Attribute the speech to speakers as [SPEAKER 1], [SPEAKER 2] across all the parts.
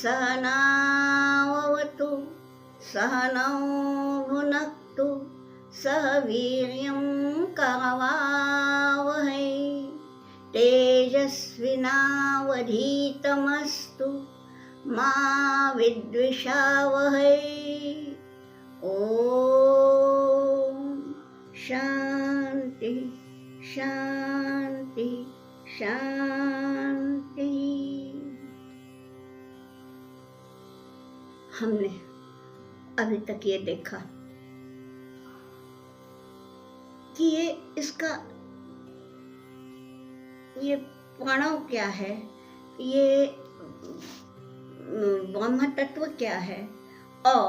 [SPEAKER 1] सहनावतु सहनौ भुनक्तु सह वीर्यं करवावहै तेजस्विनावधीतमस्तु मा विद्विषावहै। ओम शांति शांति शांति। हमने अभी तक ये देखा कि ये प्रणव क्या है, ये ब्रह्म तत्व क्या है, और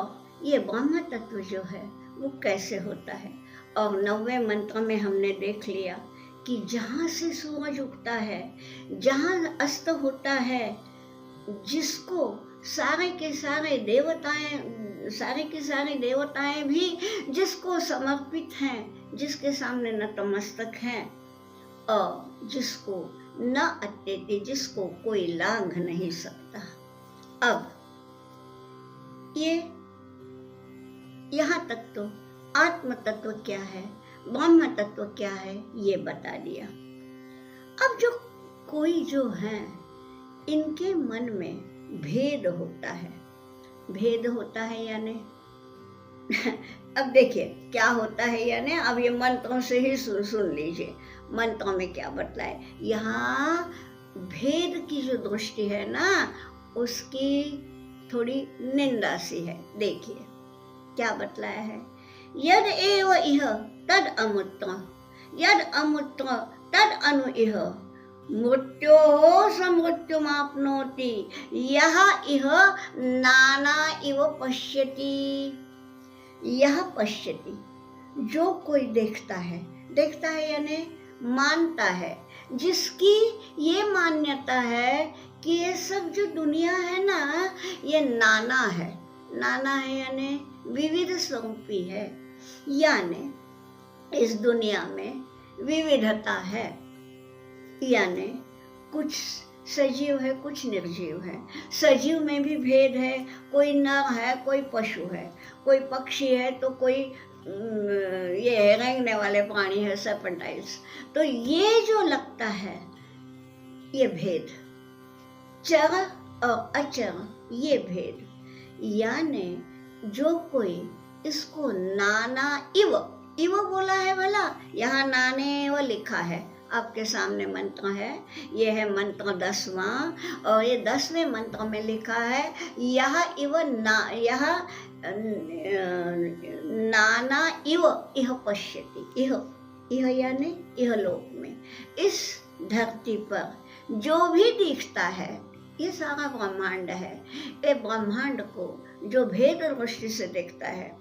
[SPEAKER 1] ये ब्रह्म तत्व जो है वो कैसे होता है। और 90वें मंत्र में हमने देख लिया कि जहाँ से सूरज उगता है, जहाँ अस्त होता है, जिसको सारे के सारे देवताएं भी जिसको समर्पित हैं, जिसके सामने नतमस्तक हैं, और जिसको न अत्यति, जिसको कोई लांघ नहीं सकता। अब ये यहाँ तक तो आत्म तत्व क्या है, ब्रह्म तत्व क्या है, ये बता दिया। अब जो कोई जो है, इनके मन में भेद होता है। भेद होता है यानी अब देखिए क्या होता है यानी, अब ये मंत्रों से ही सुन लीजिए मंत्रों में क्या बतलाए। यहाँ भेद की जो दृष्टि है ना, उसकी थोड़ी निंदा सी है। देखिए क्या बतलाया है। यद एव इह तद अमूत्र, यद अमूत्र तद अनु इह, मृत्योः समृत्युमाप्नोति यह इह नाना इव पश्यति। यह पश्यति, जो कोई देखता है यानी मानता है, जिसकी ये मान्यता है कि ये सब जो दुनिया है ना, ये नाना है। नाना है यानी विविध स्वरूपी है, यानी इस दुनिया में विविधता है, यानी कुछ सजीव है, कुछ निर्जीव है। सजीव में भी भेद है, कोई नर है, कोई पशु है, कोई पक्षी है तो कोई ये है रेंगने वाले प्राणी है, सर्पेंटाइल्स। तो ये जो लगता है ये भेद, चर और अचर, ये भेद, यानी जो कोई इसको नाना इव, इव बोला है भला, यहाँ नाने व लिखा है, आपके सामने मंत्र है, ये है मंत्र 10वां, और ये 10वें मंत्र में लिखा है यह इव ना, यह नाना इव इह पश्यति। इह यानी इह लोक में, इस धरती पर जो भी दिखता है, ये सारा ब्रह्मांड है। ये ब्रह्मांड को जो भेद दृष्टि से देखता है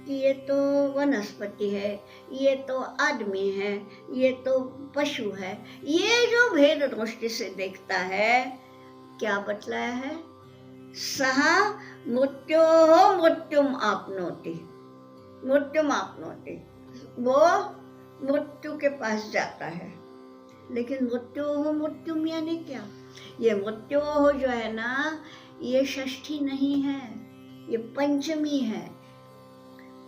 [SPEAKER 1] कि ये तो वनस्पति है, ये तो आदमी है, ये तो पशु है, ये जो भेद दृष्टि से देखता है, क्या बतलाया है, सह मृत्योः मृत्युम आपनोति, मृत्युम आपनोति, वो मृत्यु के पास जाता है। लेकिन मृत्योः मृत्युम यानी क्या, ये मृत्योः जो है ना, ये षष्ठी नहीं है, ये पंचमी है।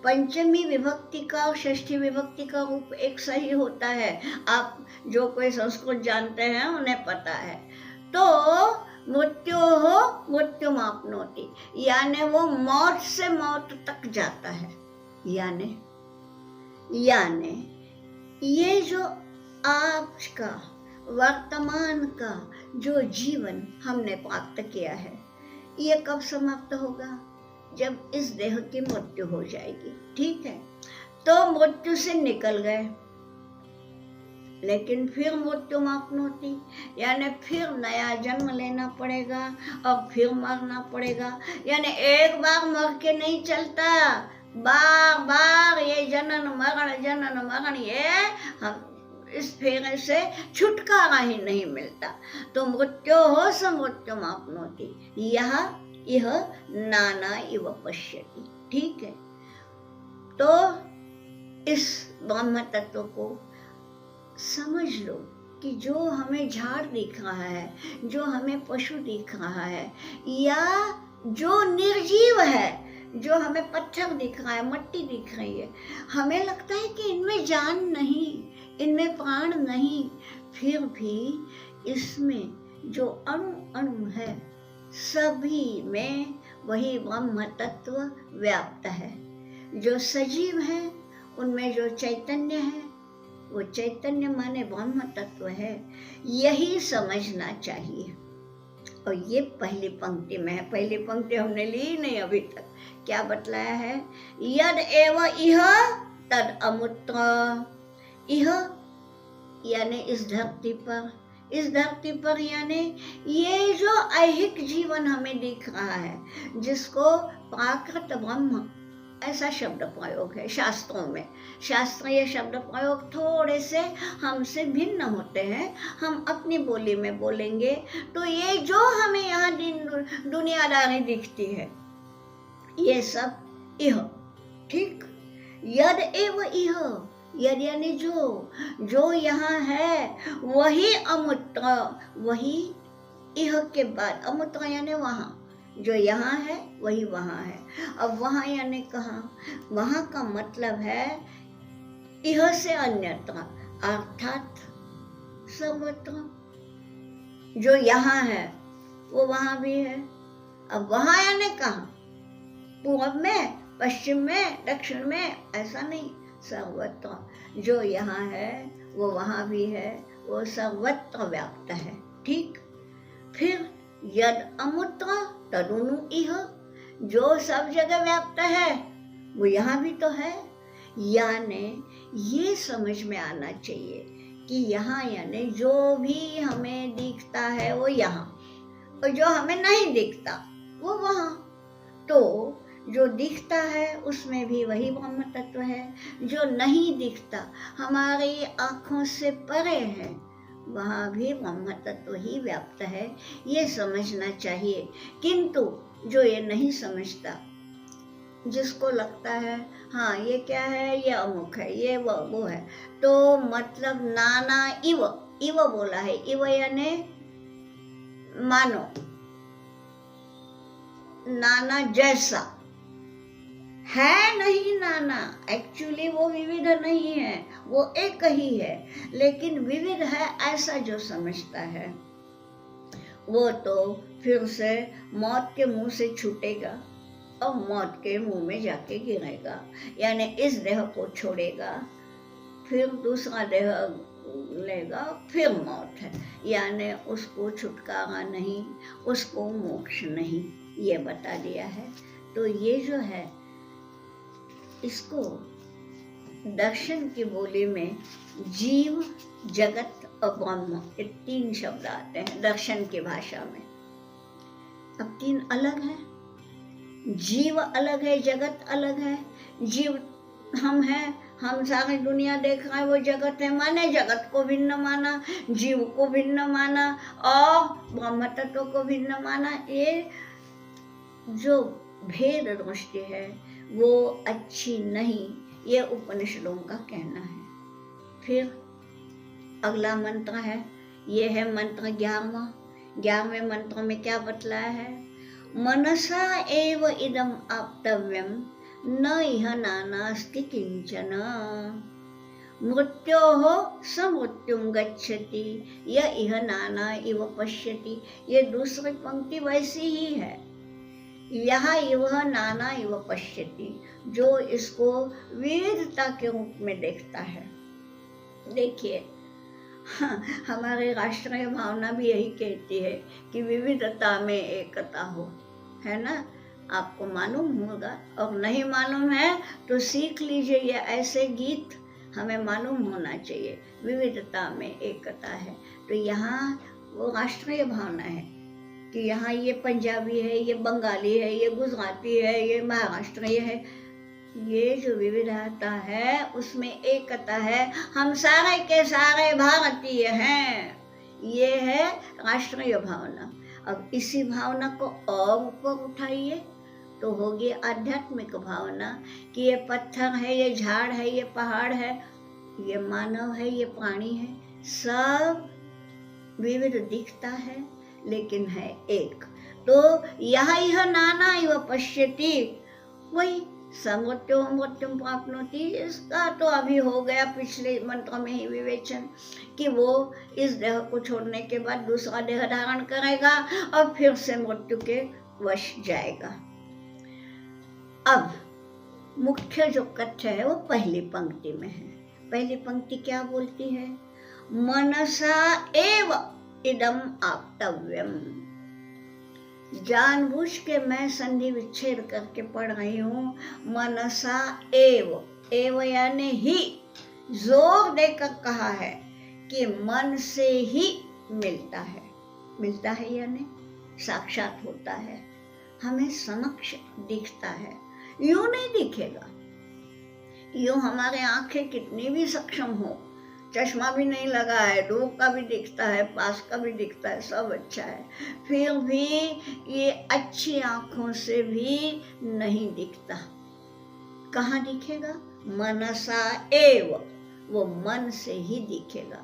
[SPEAKER 1] पंचमी विभक्ति का और षष्ठी विभक्ति का रूप एक सही होता है, आप जो कोई संस्कृत जानते हैं उन्हें पता है। तो मृत्योः मृत्युम आपनोति, यानी वो मौत से मौत तक जाता है। यानी ये जो आज का वर्तमान का जो जीवन हमने प्राप्त किया है, ये कब समाप्त होगा, जब इस देह की मृत्यु हो जाएगी। ठीक है, तो मृत्यु से निकल गए, लेकिन फिर मृत्यु आपनोति, यानी फिर नया जन्म लेना पड़ेगा और फिर मरना पड़ेगा। यानी एक बार मर के नहीं चलता, बार बार ये जनन मरण, ये हम इस फेरे से छुटकारा ही नहीं मिलता। तो मृत्योः समृत्युम आपनोति यह नाना इव पश्यति। ठीक है, तो इस ब्रह्म तत्व को समझ लो कि जो हमें झाड़ दिख रहा है, जो हमें पशु दिख रहा है, या जो निर्जीव है, जो हमें पत्थर दिख रहा है, मट्टी दिख रही है, हमें लगता है कि इनमें जान नहीं, इनमें प्राण नहीं, फिर भी इसमें जो अणु अणु है, सभी में वही ब्रह्म तत्व व्याप्त है। जो सजीव है उनमें जो चैतन्य है, वो चैतन्य माने ब्रह्म तत्व है, यही समझना चाहिए। और ये पहली पंक्ति में है, पहली पंक्ति हमने ली नहीं अभी तक। क्या बतलाया है? यद एव इह तद अमुत्र। इह यानी इस धरती पर, इस धरती पर यानी ये जो ऐहिक जीवन हमें दिख रहा है, जिसको प्राकृत ब्रह्म ऐसा शब्द प्रयोग है शास्त्रों में। शास्त्रीय शब्द प्रयोग थोड़े से हमसे भिन्न होते हैं, हम अपनी बोली में बोलेंगे तो ये जो हमें यहाँ दुनियादारी दिखती है, ये सब इह, ठीक। यद एव इह, यद यानी जो यहाँ है वही अमुत्र, वही इह के बाद, अमुत्र यानी वहाँ, जो यहाँ है वही वहाँ है। अब वहाँ यानी कहाँ? वहाँ का मतलब है इह से अन्यत्र, अर्थात सर्वत्र। जो यहाँ है वो वहाँ भी है। अब वहाँ यानी कहाँ? पूर्व में, पश्चिम में, दक्षिण में, ऐसा नहीं, सर्वत्र। जो यहाँ है वो वहाँ भी है, वो सर्वत्र व्याप्त है, ठीक। फिर यद अमुत्र तदनु इह, जो सब जगह व्याप्त है वो यहाँ भी तो है। यानी ये समझ में आना चाहिए कि यहाँ यानी जो भी हमें दिखता है वो यहाँ, और जो हमें नहीं दिखता वो वहाँ। तो जो दिखता है उसमें भी वही ब्रह्म तत्व है, जो नहीं दिखता, हमारी आँखों से परे है, वहाँ भी ब्रह्म तत्व ही व्याप्त है, ये समझना चाहिए। किंतु जो ये नहीं समझता, जिसको लगता है हाँ ये क्या है, ये अमुक है, ये वो है, तो मतलब नाना इव, इव बोला है, इव यानी मानो, नाना जैसा है, नहीं नाना, एक्चुअली वो विविध नहीं है, वो एक ही है, लेकिन विविध है ऐसा जो समझता है, वो तो फिर से मौत के मुंह से छूटेगा और मौत के मुंह में जाके गिरेगा। यानी इस देह को छोड़ेगा, फिर दूसरा देह लेगा, फिर मौत है, यानी उसको छुटकारा नहीं, उसको मोक्ष नहीं, ये बता दिया है। तो ये जो है, इसको दर्शन की बोली में जीव, जगत और ब्रह्म, ये तीन शब्द आते हैं दर्शन की भाषा में। अब तीन अलग है, जीव अलग है, जगत अलग है। जीव हम हैं, हम सारी दुनिया देख रहे हैं, वो जगत है, माने जगत को भिन्न माना, जीव को भिन्न माना और ब्रह्म तत्व को भिन्न माना। ये जो भेद दृष्टि है वो अच्छी नहीं, ये उपनिषदों का कहना है। फिर अगला मंत्र है, ये है मंत्र 11वां। 11वें मंत्र में क्या बतलाया है? मनसा एव इदम आप्तव्यम न इह नानास्ति किंचन मृत्योः समृत्युम गच्छति य इह नाना इव पश्यति। ये दूसरी पंक्ति वैसी ही है, यहाँ इवह नाना इव पश्यति, जो इसको विविधता के रूप में देखता है। देखिए, हमारे राष्ट्रीय भावना भी यही कहती है कि विविधता में एकता हो, है ना। आपको मालूम होगा, और नहीं मालूम है तो सीख लीजिए, ये ऐसे गीत हमें मालूम होना चाहिए। विविधता में एकता है, तो यहाँ वो राष्ट्रीय भावना है कि यहाँ ये पंजाबी है, ये बंगाली है, ये गुजराती है, ये महाराष्ट्रीय है। ये जो विविधता है उसमें एकता है, हम सारे के सारे भारतीय हैं, ये है राष्ट्रीय भावना। अब इसी भावना को और ऊपर उठाइए तो होगी आध्यात्मिक भावना कि ये पत्थर है, ये झाड़ है, ये पहाड़ है, ये मानव है, ये प्राणी है, सब विविध दिखता है लेकिन है एक। तो यह नाना इव पश्यति, वही समृत्यो मृत्युम प्राप्नोति, इसका तो अभी हो गया पिछले मंत्र में ही विवेचन कि वो इस देह को छोड़ने के बाद दूसरा देह धारण करेगा और फिर से मृत्यु के वश जाएगा। अब मुख्य जो कथ्य है वो पहली पंक्ति में है। पहली पंक्ति क्या बोलती है? मनसा एव इदम आप्तव्यम। जानबूझ के मैं संधि विच्छेद करके पढ़ रही हूँ। मनसा एव यानी ही, जोर देकर कहा है कि मन से ही मिलता है यानी साक्षात होता है, हमें समक्ष दिखता है। यूं नहीं दिखेगा, यूं हमारे आंखें कितनी भी सक्षम हो, चश्मा भी नहीं लगा है, दूर का भी दिखता है, पास का भी दिखता है, सब अच्छा है, फिर भी ये अच्छी आंखों से भी नहीं दिखता। कहाँ दिखेगा? मनसा एव, वो मन से ही दिखेगा।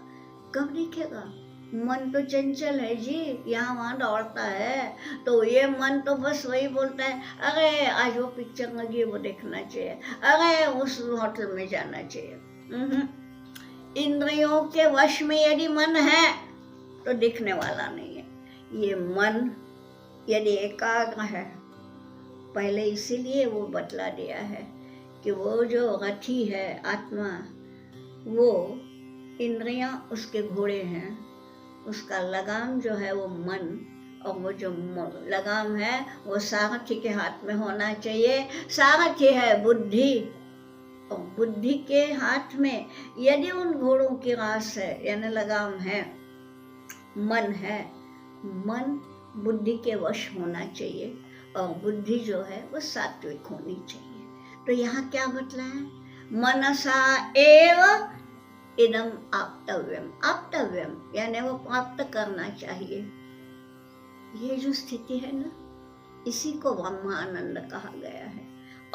[SPEAKER 1] कब दिखेगा? मन तो चंचल है जी, यहाँ वहाँ दौड़ता है, तो ये मन तो बस वही बोलता है, अरे आज वो पिक्चर लगी है वो देखना चाहिए, अरे उस होटल में जाना चाहिए। इंद्रियों के वश में यदि मन है तो दिखने वाला नहीं है। ये मन यदि एकाग्र है, पहले इसीलिए वो बतला दिया है कि वो जो रथी है आत्मा, वो इंद्रियां उसके घोड़े हैं, उसका लगाम जो है वो मन, और वो जो लगाम है वो सारथी के हाथ में होना चाहिए। सारथी है बुद्धि, और बुद्धि के हाथ में यदि उन घोड़ों की रास है यानी लगाम है, मन है, मन बुद्धि के वश होना चाहिए, और बुद्धि जो है वो सात्विक होनी चाहिए। तो यहाँ क्या बतला है? मनसा एव इदम आप्तव्यम यानी वो प्राप्त करना चाहिए। ये जो स्थिति है ना, इसी को ब्रह्मानंद कहा गया है।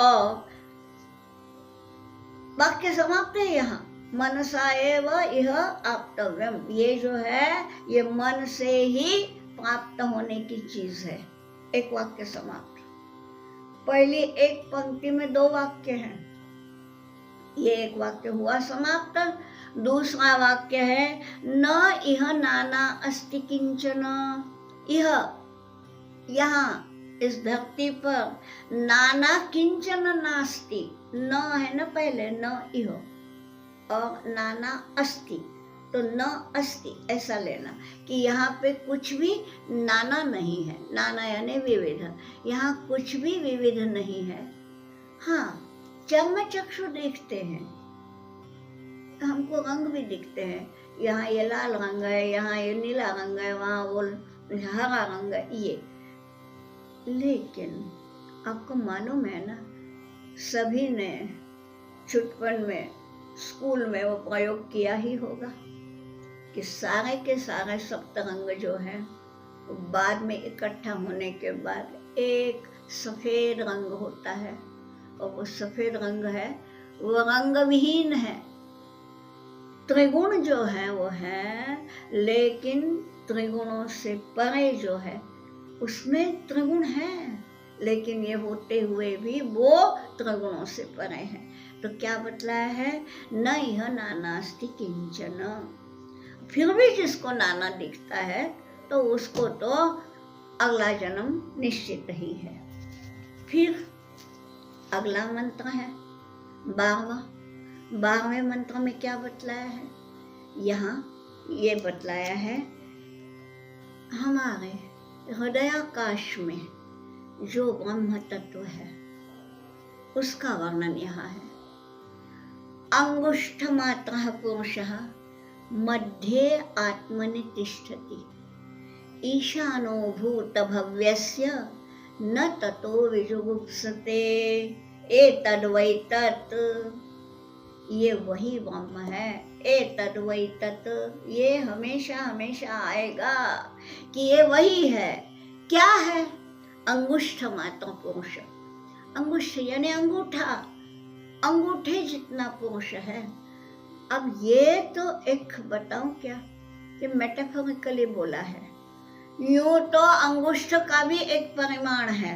[SPEAKER 1] और वाक्य समाप्त है यहाँ, मनसा एव इह आप्तव्यम। ये जो है ये मन से ही प्राप्त होने की चीज है। एक वाक्य समाप्त। पहली एक पंक्ति में दो वाक्य हैं, ये एक वाक्य हुआ समाप्त। दूसरा वाक्य है न इह नाना अस्ति किंचन। इह यहाँ इस धरती पर नाना किंचन नास्ति, न है न पहले, न इह, और नाना अस्ति, तो न अस्ति ऐसा लेना कि यहाँ पे कुछ भी नाना नहीं है। नाना यानी विविध, यहाँ कुछ भी विविध नहीं है। हाँ, चर्म चक्षु देखते हैं, हमको रंग भी दिखते हैं, यहाँ ये लाल रंग है, यहाँ ये नीला रंग है, वहाँ वो हरा रंग है, ये। लेकिन आपको मालूम है ना, सभी ने छुटपन में स्कूल में वो प्रयोग किया ही होगा कि सारे के सारे सप्तरंग जो है बाद में इकट्ठा होने के बाद एक सफेद रंग होता है, और वो सफेद रंग है वो रंग विहीन है। त्रिगुण जो है वो है, लेकिन त्रिगुणों से परे जो है उसमें त्रिगुण है, लेकिन ये होते हुए भी वो त्रिगुणों से परे है। तो क्या बतलाया है? न यह नानास्ति किंचन। फिर भी जिसको नाना दिखता है तो उसको तो अगला जन्म निश्चित ही है। फिर अगला मंत्र है 12वें मंत्र में क्या बतलाया है? यहाँ ये बतलाया है हमारे हृदयाकाश में जो ब्रह्म तत्व है उसका वर्णन यहाँ है। अंगुष्ठ मात्रः पुरुषः मध्ये आत्मनि तिष्ठति, ईशानो भूत भव्यस्य न ततो विजुगुप्सते, एतद् वै तत्। ये वही ब्रह्म है, एतद् वै तत्, ये हमेशा हमेशा आएगा कि ये वही है। क्या है? अंगुष्ठ मात्र पुरुष। अंगुष्ठ यानी अंगूठा, अंगूठे जितना पुरुष है। अब ये तो एक बताऊं क्या, ये मेटाफोरिकली बोला है। यूं तो अंगुष्ठ का भी एक परिमाण है,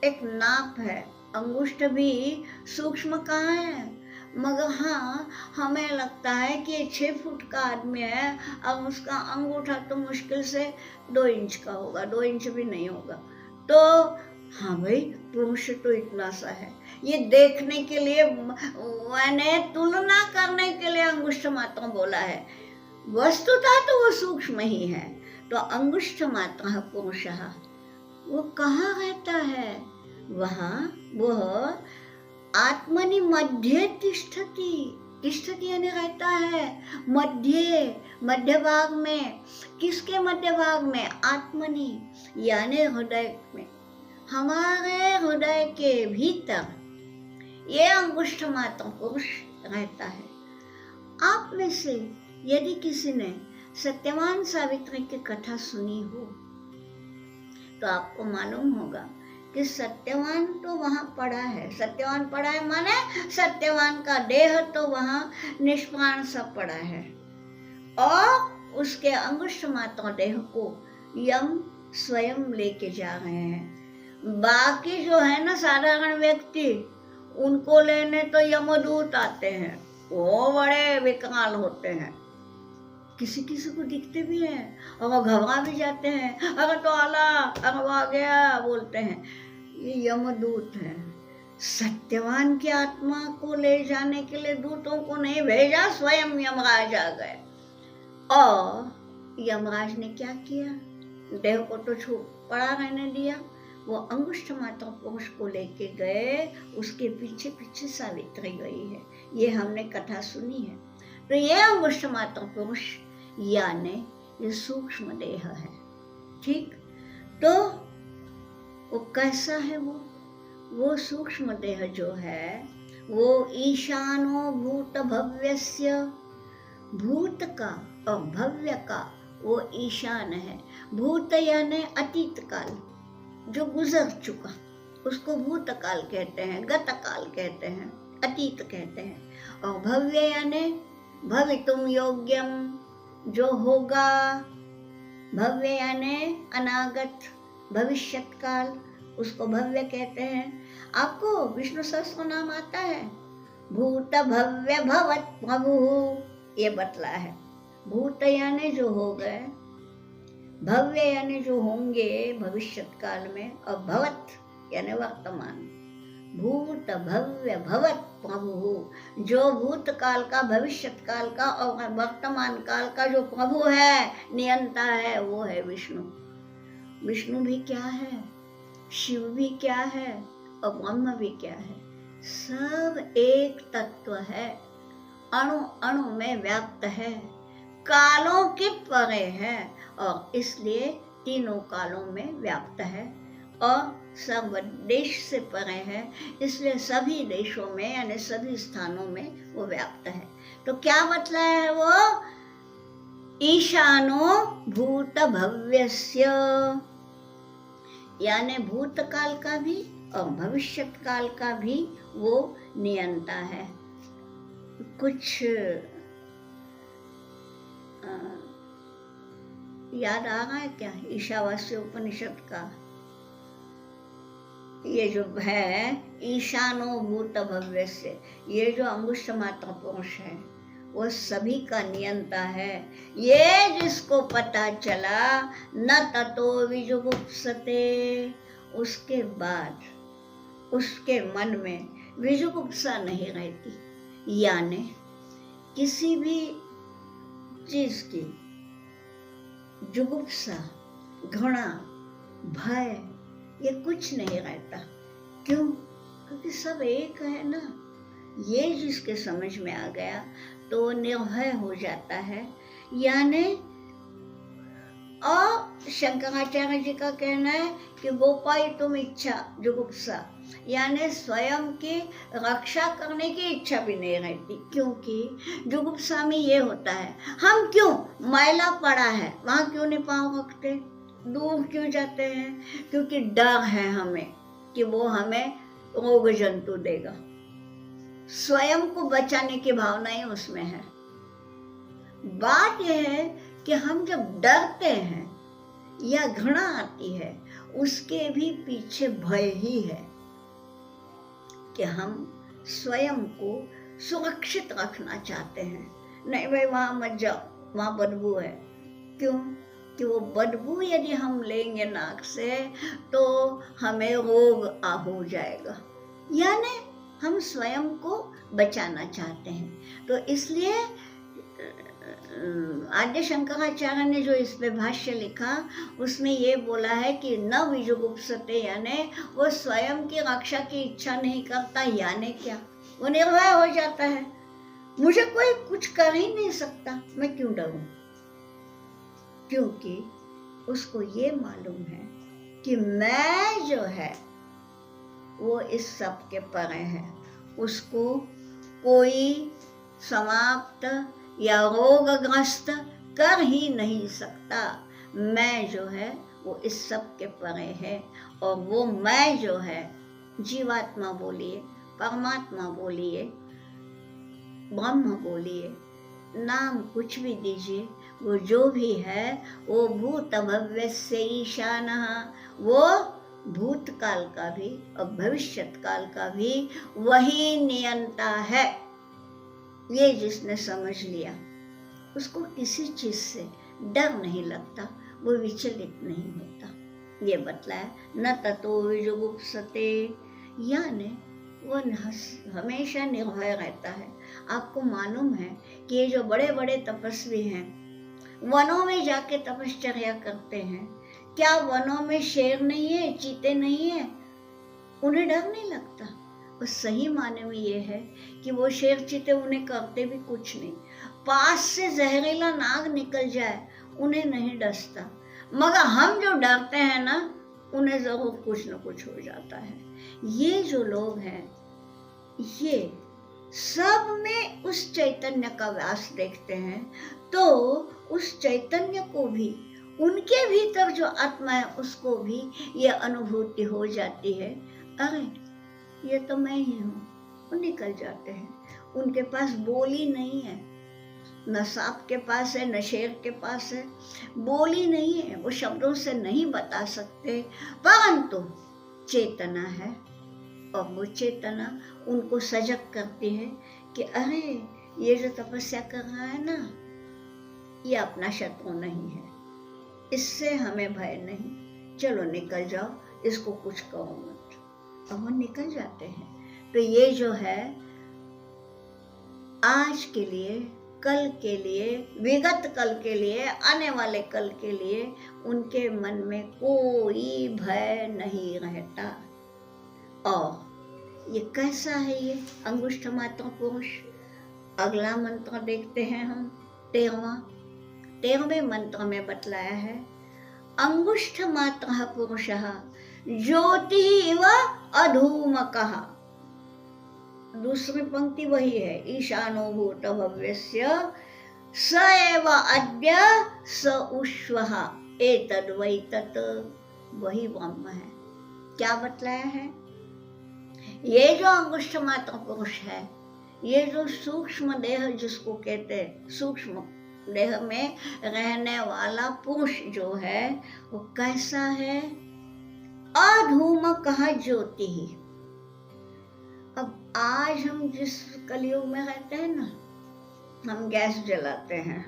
[SPEAKER 1] एक नाप है। अंगुष्ठ भी सूक्ष्म कहाँ है, मगर हाँ हमें लगता है कि 6 फुट का आदमी है, अब उसका अंगूठा तो मुश्किल से 2 इंच का होगा, 2 इंच भी नहीं होगा। तो हाँ भाई, पुरुष तो इतना सा है। ये देखने के लिए, मैंने तुलना करने के लिए अंगुष्ठ मात्र बोला है। वस्तुतः तो वो सूक्ष्म ही है। तो अंगुष्ठ मात्र पुरुषः वो कहाँ रहता है? वहाँ वह आत्मनि मध्ये तिष्ठति। तिष्ठति यानी रहता है मध्य भाग में। किसके मध्य भाग में? आत्मनि यानी हृदय में, हमारे हृदय के भीतर ये अंगुष्ठ मात्र पुरुष रहता है। आप में से यदि किसी ने सत्यवान सावित्री की कथा सुनी हो तो आपको मालूम होगा कि सत्यवान तो वहां पड़ा है। सत्यवान पड़ा है माने सत्यवान का देह तो वहां निष्प्राण सा पड़ा है, और उसके अंगुष्ठ मात्र देह को यम स्वयं लेके जा रहे हैं। बाकी जो है ना साधारण व्यक्ति, उनको लेने तो यमदूत आते हैं, वो बड़े विकराल होते हैं, किसी किसी को दिखते भी हैं और वो घबरा भी जाते हैं। अगर तो आला, अगर वो आ गया बोलते हैं, ये यमदूत हैं। सत्यवान की आत्मा को ले जाने के लिए दूतों को नहीं भेजा, स्वयं यमराज आ गए। और यमराज ने क्या किया? देह को तो छूट पड़ा रहने दिया, वो अंगुष्ठ मात्र पुरुष को लेके गए, उसके पीछे पीछे सावित्री गई है। ये हमने कथा सुनी है। तो ये अंगुष्ठ मात्र पुरुष यानी ये सूक्ष्म देह है। ठीक, तो वो कैसा है? वो सूक्ष्म देह जो है वो ईशानो भूत भव्यस्य, भूत का और भव्य का वो ईशान है। भूत यानी अतीत काल जो गुजर चुका, उसको भूतकाल कहते हैं, गतकाल कहते हैं, अतीत कहते हैं। और भव्य यानी भवितुम योग्यम, जो होगा। भव्य यानी अनागत, भविष्यत काल, उसको भव्य कहते हैं। आपको विष्णु सहस्त्र नाम आता है? भूत भव्य भवत प्रभु, ये बतला है। भूत यानी जो हो गए, भव्य यानी जो होंगे भविष्यत काल में, और भवत यानी वर्तमान। भूत भव्य भवत प्रभु, जो भूतकाल का, भविष्यत काल का और वर्तमान काल का जो प्रभु है, नियंता है, वो है विष्णु। विष्णु भी क्या है, शिव भी क्या है, और ब्रह्म भी क्या है? सब एक तत्व है, अणु अणु में व्याप्त है, कालों के परे है, और इसलिए तीनों कालों में व्याप्त है, और सब देश से परे है, इसलिए सभी देशों में यानी सभी स्थानों में वो व्याप्त है। तो क्या मतलब है वो? ईशानो भूत भव्यस्य, यानी भूतकाल का भी और भविष्यत काल का भी वो नियंता है। कुछ याद आ रहा है क्या ईशावास्य उपनिषद का? ये जो है ईशानो भूत भव्यस्य, ये जो अंगुष्ठ मात्र पुरुष है वो सभी का नियंता है। ये जिसको पता चला, न ततो विजुगुप्सते, उसके बाद उसके मन में विजुगुप्सा नहीं रहती, यानी किसी भी चीज की जुगुप्सा, घृणा, भय, ये कुछ नहीं रहता। क्यों? क्योंकि सब एक है ना। ये जिसके समझ में आ गया तो निर्भय हो जाता है। यानी और शंकराचार्य जी का कहना है कि गोपाई तुम इच्छा जुगुप्सा, यानी स्वयं की रक्षा करने की इच्छा भी नहीं रहती। क्योंकि जुगुप्सा में ये होता है, हम क्यों मैला पड़ा है वहां क्यों नहीं पाँव रखते, दूर क्यों जाते हैं? क्योंकि डर है हमें कि वो हमें रोग जंतु देगा। स्वयं को बचाने की भावना ही उसमें है। बात यह है कि हम जब डरते हैं या घृणा आती है, उसके भी पीछे भय ही है कि हम स्वयं को सुरक्षित रखना चाहते हैं। नहीं भाई वहां मत जाओ, वहां बदबू है। क्यों? कि वो बदबू यदि हम लेंगे नाक से तो हमें रोग हो जाएगा, यानी हम स्वयं को बचाना चाहते हैं। तो इसलिए आद्य शंकराचार्य ने जो इस पे भाष्य लिखा, उसमें ये बोला है कि न विजुगुप्सते, यानी वो स्वयं की रक्षा की इच्छा नहीं करता, यानी क्या, वो निर्भय हो जाता है। मुझे कोई कुछ कर ही नहीं सकता, मैं क्यों डरूं? क्योंकि उसको ये मालूम है कि मैं जो है वो इस सब के परे है, उसको कोई समाप्त या रोगग्रस्त कर ही नहीं सकता। मैं जो है वो इस सब के परे है, और वो मैं जो है, जीवात्मा बोलिए, परमात्मा बोलिए, ब्रह्म बोलिए, नाम कुछ भी दीजिए, वो जो भी है वो भूत भव्यस्य ईशानः, वो भूतकाल का भी और भविष्यत काल का भी वही नियंता है। ये जिसने समझ लिया उसको किसी चीज से डर नहीं लगता, वो विचलित नहीं होता। ये बतलाया न ततो विजुगुप्सते, यानी वो हमेशा निर्भय रहता है। आपको मालूम है कि ये जो बड़े बड़े तपस्वी हैं, वनों में जाके तपश्चर्या करते हैं, क्या वनों में शेर नहीं है, चीते नहीं है? उन्हें डर नहीं लगता। और सही माने में ये है कि वो शेर चीते उन्हें करते भी कुछ नहीं, पास से जहरीला नाग निकल जाए उन्हें नहीं डसता, मगर हम जो डरते हैं ना, उन्हें जरूर कुछ न कुछ हो जाता है। ये जो लोग हैं, ये सब में उस चैतन्य का व्यास देखते हैं, तो उस चैतन्य को भी, उनके भीतर जो आत्मा है उसको भी ये अनुभूति हो जाती है, अरे ये तो मैं ही हूँ। वो निकल जाते हैं। उनके पास बोली नहीं है, न सांप के पास है न शेर के पास है, बोली नहीं है, वो शब्दों से नहीं बता सकते, परंतु चेतना है, और वो चेतना उनको सजग करती है कि अरे ये जो तपस्या कर रहा है ना, ये अपना शत्रु नहीं है, इससे हमें भय नहीं, चलो निकल जाओ, इसको कुछ कहो मत। और वो निकल जाते हैं। तो ये जो है आज के लिए, कल के लिए, विगत कल के लिए, आने वाले कल के लिए उनके मन में कोई भय नहीं रहता। और ये कैसा है ये अंगुष्ठ मात्र पुरुष? अगला मंत्र देखते हैं हम, 13वें मंत्र में बतलाया है, अंगुष्ठ मात्र पुरुषः ज्योति इव अधूमकः। दूसरी पंक्ति वही है, ईशानो भूत भव्यस्य स एव अद्य स उष्वः एतद् वै तत्, वही ब्रह्म है। क्या बतलाया है? ये जो अंगुष्ठ मात्र पुरुष है, ये जो सूक्ष्म देह जिसको कहते हैं, सूक्ष्म देह में रहने वाला पुरुष जो है, वो कैसा है? अधूमकः ज्योति। अब आज हम जिस कलयुग में रहते हैं ना, हम गैस जलाते हैं,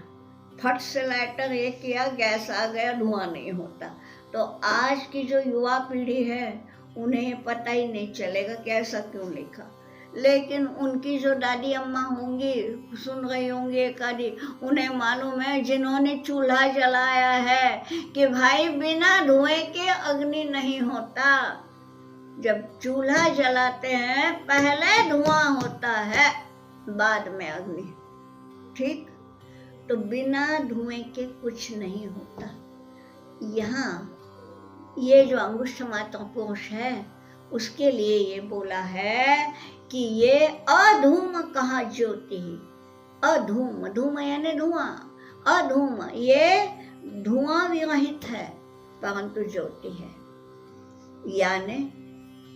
[SPEAKER 1] फट से लाइटर ये किया, गैस आ गया, धुआं नहीं होता। तो आज की जो युवा पीढ़ी है उन्हें पता ही नहीं चलेगा कि ऐसा क्यों लिखा, लेकिन उनकी जो दादी अम्मा होंगी, सुन रही होंगी एक आधी, उन्हें मालूम है, जिन्होंने चूल्हा जलाया है, कि भाई बिना धुएं के अग्नि नहीं होता। जब चूल्हा जलाते हैं पहले धुआं होता है, बाद में अग्नि, ठीक? तो बिना धुएं के कुछ नहीं होता। यहाँ ये जो अंगुष्ठ मात्र पुरुष है, उसके लिए ये बोला है कि ये अधूमकः ज्योति। अधूम, धूम यानी धुआं, अधूम ये धुआं विरहित है, परंतु ज्योति है, यानी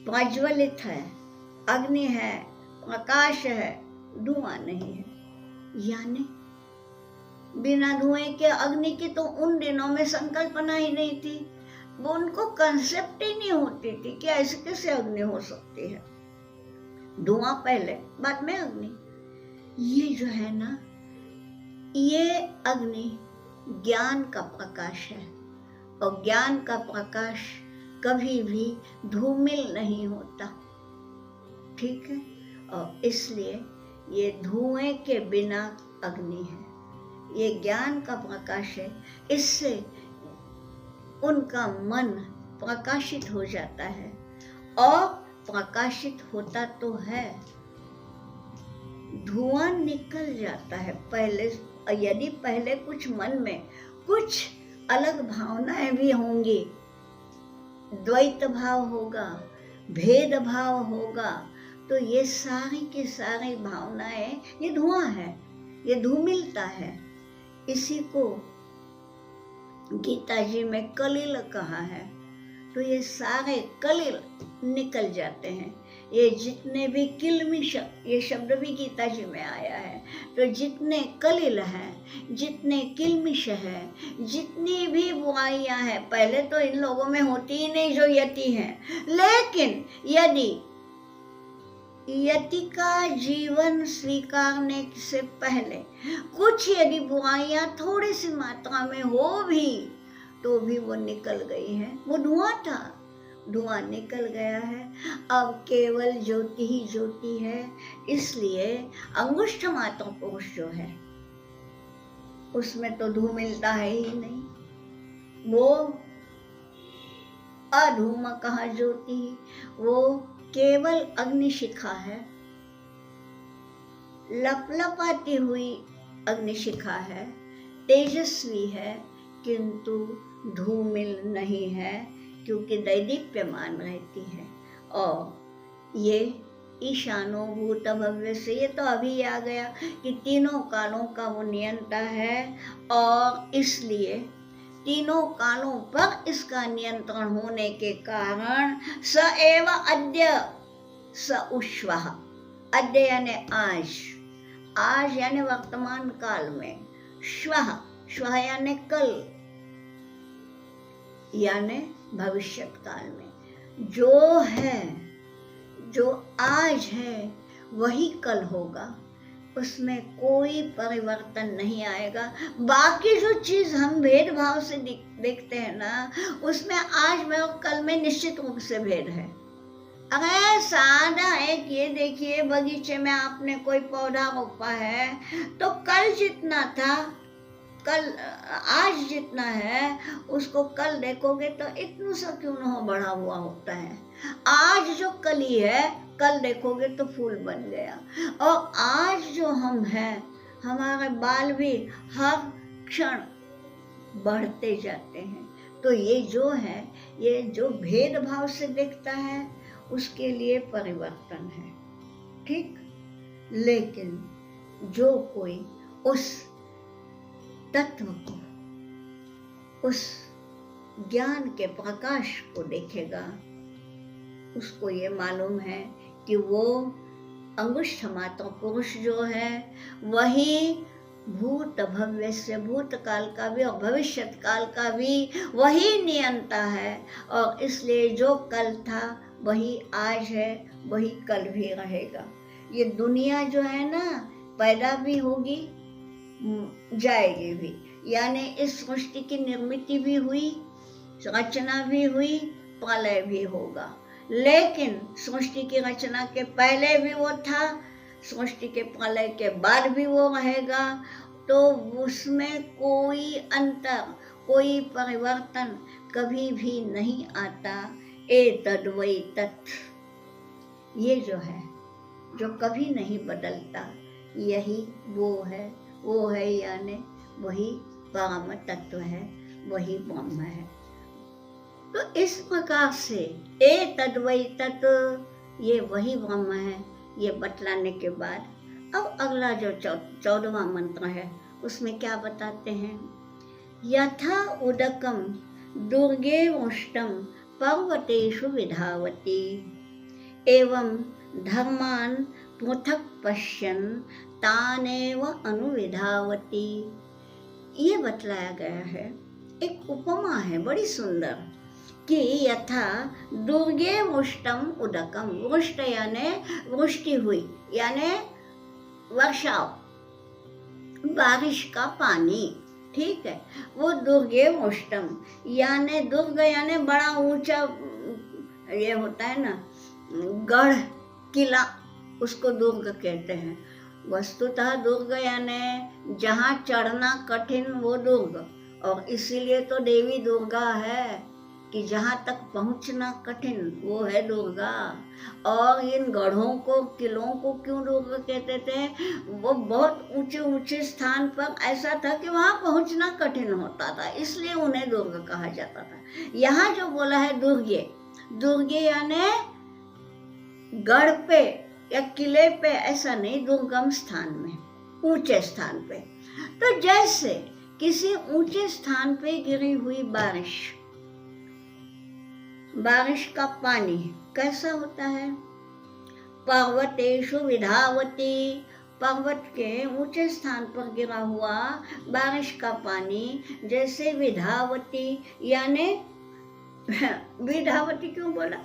[SPEAKER 1] प्रज्वलित है, अग्नि है, प्रकाश है, धुआं नहीं है। यानी बिना धुएं के अग्नि की तो उन दिनों में संकल्पना ही नहीं थी। वो उनको कंसेप्ट ही नहीं होती थी कि ऐसे कैसे अग्नि हो सकती है। धुआं पहले, बाद में अग्नि। ये जो है ना, ये अग्नि ज्ञान का प्रकाश है, और ज्ञान का प्रकाश कभी भी धूमिल नहीं होता। ठीक है, और इसलिए ये धुएं के बिना अग्नि है। ये ज्ञान का प्रकाश है, इससे उनका मन प्रकाशित हो जाता है, और प्रकाशित होता तो है, धुआं निकल जाता है। पहले यदि पहले कुछ मन में कुछ अलग भावनाएं भी होंगी, द्वैत भाव होगा, भेद भाव होगा, तो ये सारी की सारी भावनाएं, ये धुआं है, ये धूमिलता है। इसी को गीता जी में कलिल कहा है। तो ये सारे कलिल निकल जाते हैं। ये जितने भी किलमिश, ये शब्द भी गीता जी में आया है। तो जितने कलिल हैं, जितने किलमिश हैं, जितनी भी बुराइयां हैं, पहले तो इन लोगों में होती ही नहीं जो यति हैं। लेकिन यदि यति का जीवन स्वीकारने से पहले कुछ यदि बुराइयां थोड़ी सी मात्रा में हो भी, तो भी वो निकल गई है। वो धुआं था, धुआं निकल गया है। अब केवल ज्योति ही ज्योति है। इसलिए अंगुष्ठ मात्र पुरुष जो है, उसमें तो धूमिलता है ही नहीं। वो अधूम कहा ज्योति, वो केवल अग्निशिखा है, लपलपाती हुई अग्निशिखा है, तेजस्वी है, किंतु धूमिल नहीं है, क्योंकि दैदीप्यमान रहती है। और ये ईशानो भूत भव्य से, ये तो अभी आ गया कि तीनों कालों का वो नियंता है, और इसलिए तीनों कालों पर इसका नियंत्रण होने के कारण स एव अद्य स उश्वः, अद्य यानी आज, आज यानी वर्तमान काल में, श्वः, श्वः यानी कल, यानी भविष्यत काल में। जो है, जो आज है, वही कल होगा, उसमें कोई परिवर्तन नहीं आएगा। बाकी जो चीज हम भेदभाव से देखते हैं ना, उसमें आज में और कल में निश्चित रूप से भेद है। अगर सादा एक ये देखिए, बगीचे में आपने कोई पौधा रोपा है, तो कल जितना था, कल आज जितना है, उसको कल देखोगे तो इतना सा क्यों न हो बढ़ा हुआ होता है। आज जो कली है, कल देखोगे तो फूल बन गया। और आज जो हम हैं, हमारे बाल भी हर क्षण बढ़ते जाते हैं। तो ये जो है, ये जो भेदभाव से देखता है, उसके लिए परिवर्तन है, ठीक। लेकिन जो कोई उस तत्व को, उस ज्ञान के प्रकाश को देखेगा, उसको ये मालूम है कि वो अंगुष्ठ मात्र पुरुष जो है, वही भूत भव्य से, भूतकाल का भी और भविष्यत काल का भी वही नियंता है। और इसलिए जो कल था वही आज है, वही कल भी रहेगा। ये दुनिया जो है ना, पैदा भी होगी, जाएगी भी। यानी इस सृष्टि की निर्मिति भी हुई, रचना भी हुई, प्रलय भी होगा। लेकिन सृष्टि की रचना के पहले भी वो था, सृष्टि के प्रलय के बाद भी वो रहेगा। तो उसमें कोई अंतर, कोई परिवर्तन कभी भी नहीं आता। एतद् वै तत्, ये जो है, जो कभी नहीं बदलता, यही वो है, यानी वही परम तत्व है, वही ब्रह्म है। तो इस प्रकार से एतद् वै तत्, ये वही ब्रह्म है, ये बतलाने के बाद अब अगला जो 14वां मंत्र है, उसमें क्या बताते हैं। यथा उदकम दुर्गे उष्टम पर्वतेषु विधावती, एवं धर्मान पृथक् पश्यन् तानेव अनुविधावती। ये बतलाया गया है, एक उपमा है बड़ी सुंदर कि यथा दुर्गे वृष्टम उदकम, वृष्ट यानी वृष्टि हुई यानी वर्षाव, बारिश का पानी, ठीक है, वो दुर्गे वृष्टम यानी दुर्ग यानी बड़ा ऊंचा ये होता है ना गढ़ किला, उसको दुर्ग कहते हैं। वस्तुतः दुर्ग यानी जहाँ चढ़ना कठिन वो दुर्ग, और इसीलिए तो देवी दुर्गा है कि जहाँ तक पहुँचना कठिन वो है दुर्गा। और इन गढ़ों को किलों को क्यों दुर्ग कहते थे, वो बहुत ऊंचे ऊंचे स्थान पर ऐसा था कि वहाँ पहुँचना कठिन होता था, इसलिए उन्हें दुर्ग कहा जाता था। यहाँ जो बोला है दुर्गे, दुर्गे यानी गढ़ पे या किले पे, ऐसा नहीं, दुर्गम स्थान में, ऊंचे स्थान पे। तो जैसे किसी ऊंचे स्थान पे गिरी हुई बारिश, बारिश का पानी कैसा होता है, पर्वतेषु विधावती, पर्वत के ऊंचे स्थान पर गिरा हुआ बारिश का पानी जैसे विधावती यानी विधावती क्यों बोला,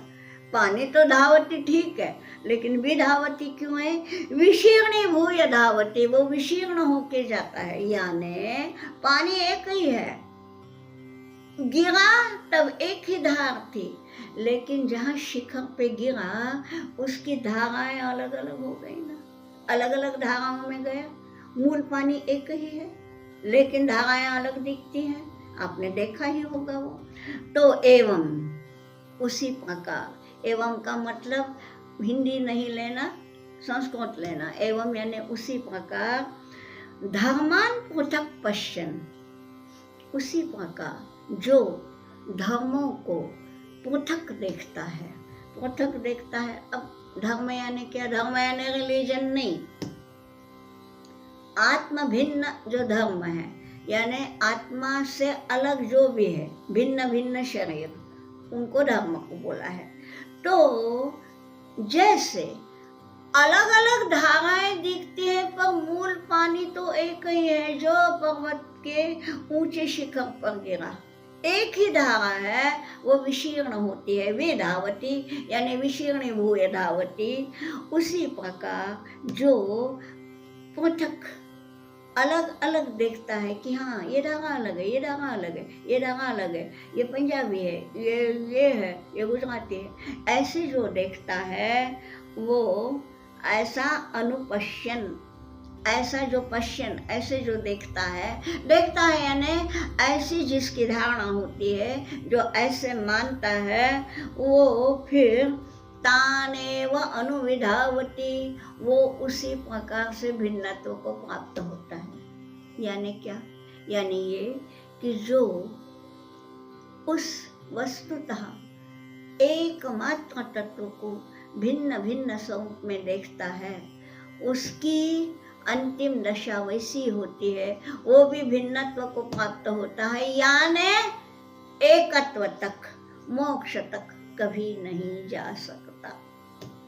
[SPEAKER 1] पानी तो धावती ठीक है, लेकिन विधावती क्यों है, विशीर्णी भूय धावती, वो विशीर्ण होके जाता है, यानी पानी एक ही है, गिरा तब एक ही धार थी, लेकिन जहाँ शिखर पे गिरा उसकी धाराएं अलग अलग हो गई ना, अलग अलग धाराओं में गया, मूल पानी एक ही है लेकिन धाराएं अलग दिखती हैं, आपने देखा ही होगा वो। तो एवं उसी प्रकार, एवं का मतलब हिंदी नहीं लेना, संस्कृत लेना, एवं यानी उसी प्रकार, धर्मान पृथक पश्यन, उसी प्रकार जो धर्मों को पृथक देखता है, पृथक देखता है। अब धर्म यानी क्या, धर्म यानी रिलीजन नहीं, आत्म भिन्न जो धर्म है, यानी आत्मा से अलग जो भी है, भिन्न भिन्न शरीर, उनको धर्म को बोला है। तो जैसे अलग अलग धाराएं दिखती हैं पर मूल पानी तो एक ही है, जो पर्वत के ऊंचे शिखर पर गिरा, एक ही धारा है, वो विशीर्ण होती है, वे धावती यानी विशीर्ण भूय धावती। उसी प्रकार जो पृथक अलग अलग देखता है कि हाँ ये धारा अलग है, ये धारा अलग है, ये धारा अलग है, ये पंजाबी है, ये है, ये गुजराती है, ऐसे जो देखता है वो ऐसा अनुपश्यन, ऐसा जो पश्यन, ऐसे जो देखता है यानी ऐसी जिसकी धारणा होती है, जो ऐसे मानता है, वो फिर तानेव अनुविधावती, वो उसी प्रकार से भिन्नत्व को प्राप्त होता है। यानी क्या, यानी ये कि जो उस वस्तुतः एकमात्र तत्व को भिन्न भिन्न स्वरूप में देखता है, उसकी अंतिम दशा वैसी होती है, वो भी भिन्नत्व को प्राप्त होता है, यानी एकत्व तक, मोक्ष तक कभी नहीं जा सकता,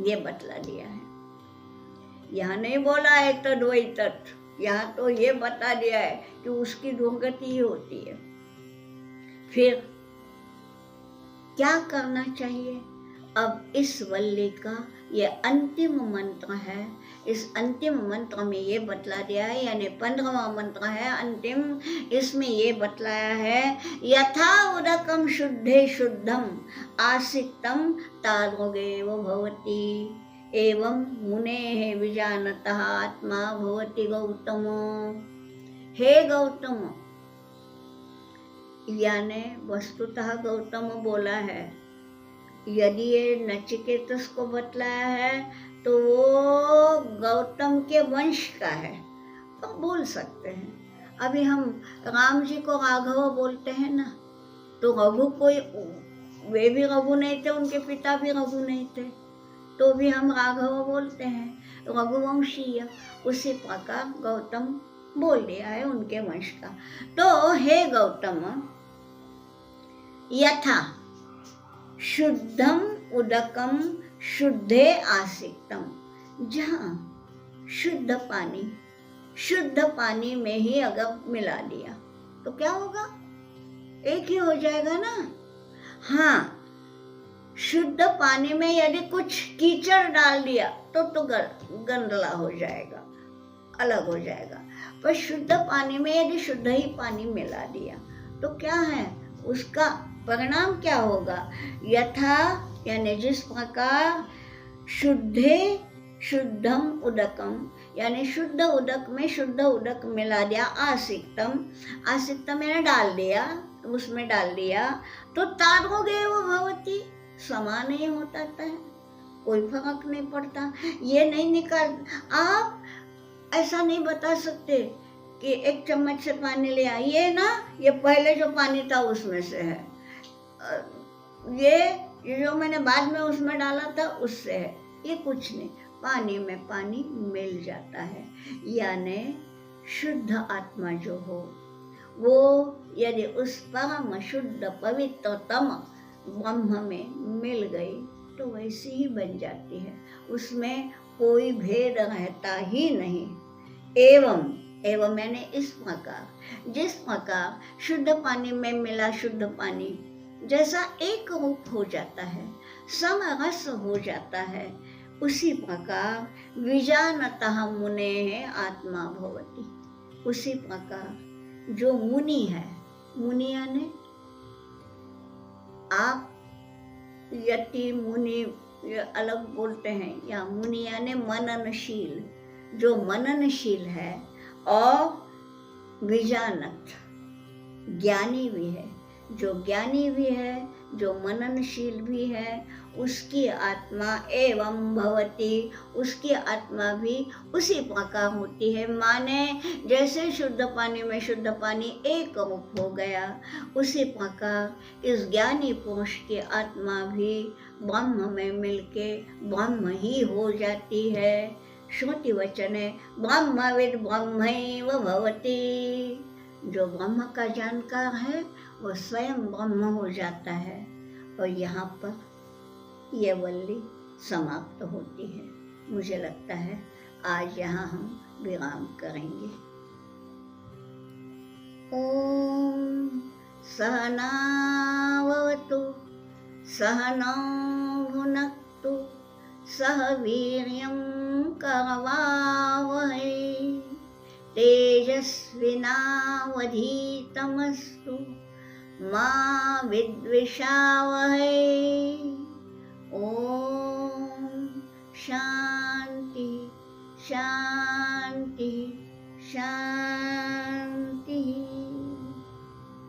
[SPEAKER 1] ये बतला दिया है। यहाँ नहीं बोला है तद्वैतत, यहाँ तो ये बता दिया है कि उसकी दुर्गति होती है। फिर क्या करना चाहिए, अब इस वल्ली का ये अंतिम मंत्र है, इस अंतिम मंत्र में ये बतला दिया है, यानी 15वां मंत्र है अंतिम, इसमें ये बतलाया है, यथा उदकम शुद्धे शुद्धम आसिक्तम तादृगेव भवति एवं मुनेः विजानतः आत्मा भवति गौतम। हे गौतम, यानी वस्तुतः गौतम बोला है, यदि ये नचिकेतस को बतलाया है तो वो गौतम के वंश का है, तो बोल सकते हैं। अभी हम राम जी को राघव बोलते हैं ना, तो रघु कोई, वे भी रघु नहीं थे, उनके पिता भी रघु नहीं थे, तो भी हम राघव बोलते हैं, रघुवंशीय। उसी प्रकार गौतम बोल दिया है उनके वंश का। तो हे गौतम, यथा शुद्धम उदकम शुद्धे आसिक्तम, जहाँ शुद्ध पानी में ही अगर मिला दिया, तो क्या होगा? एक ही हो जाएगा ना। हाँ, शुद्ध पानी में यदि कुछ कीचड़ डाल दिया तो गंदला हो जाएगा, अलग हो जाएगा। पर शुद्ध पानी में यदि शुद्ध ही पानी मिला दिया तो क्या है, उसका परिणाम क्या होगा? यथा यानी जिस प्रकार शुद्धे शुद्धम उदकम, यानी शुद्ध उदक में शुद्ध उदक मिला दिया, आसिक्तम, आसिक्तम यानी डाल दिया, उसमें डाल दिया तो तारोगेव भवति, समान ही होता है, कोई फर्क नहीं पड़ता। ये नहीं निकाल, आप ऐसा नहीं बता सकते कि एक चम्मच से पानी लिया, ये ना, ये पहले जो पानी था उसमें से है, ये जो मैंने बाद में उसमें डाला था उससे है, ये कुछ नहीं, पानी में पानी मिल जाता है। यानी शुद्ध आत्मा जो हो वो यदि उस परम शुद्ध पवित्रतम ब्रह्म में मिल गई तो वैसी ही बन जाती है, उसमें कोई भेद रहता ही नहीं। एवं मैंने इस प्रकार, जिस प्रकार शुद्ध पानी में मिला शुद्ध पानी जैसा एक रूप हो जाता है, समरस हो जाता है, उसी प्रकार विजानतः मुने आत्मा भवति, उसी प्रकार जो मुनि है, मुनि यानी आप यति मुनि अलग बोलते हैं, या मुनि यानी मननशील, जो मननशील है और विजानत ज्ञानी भी है, जो ज्ञानी भी है, जो मननशील भी है, उसकी आत्मा एवं भवति, उसकी आत्मा भी उसी प्रकार होती है। माने जैसे शुद्ध पानी में शुद्ध पानी एक रूप हो गया, उसी प्रकार इस ज्ञानी पुरुष की आत्मा भी ब्रह्म में मिलके ब्रह्म ही हो जाती है। श्रुति वचन है ब्रह्मविद ब्रह्मैव भवति, जो ब्रह्म का जानकार है वो स्वयं ब्रह्म हो जाता है। और यहाँ पर यह वल्ली समाप्त होती है। मुझे लगता है आज यहाँ हम विराम करेंगे। ओम सहना भवतु सहनौ भुनक्तु सह वीर्यं करवावहै तेजस्विनावधीतमस्तु मा विद्विषावहै। ओम शांति शांति शांति।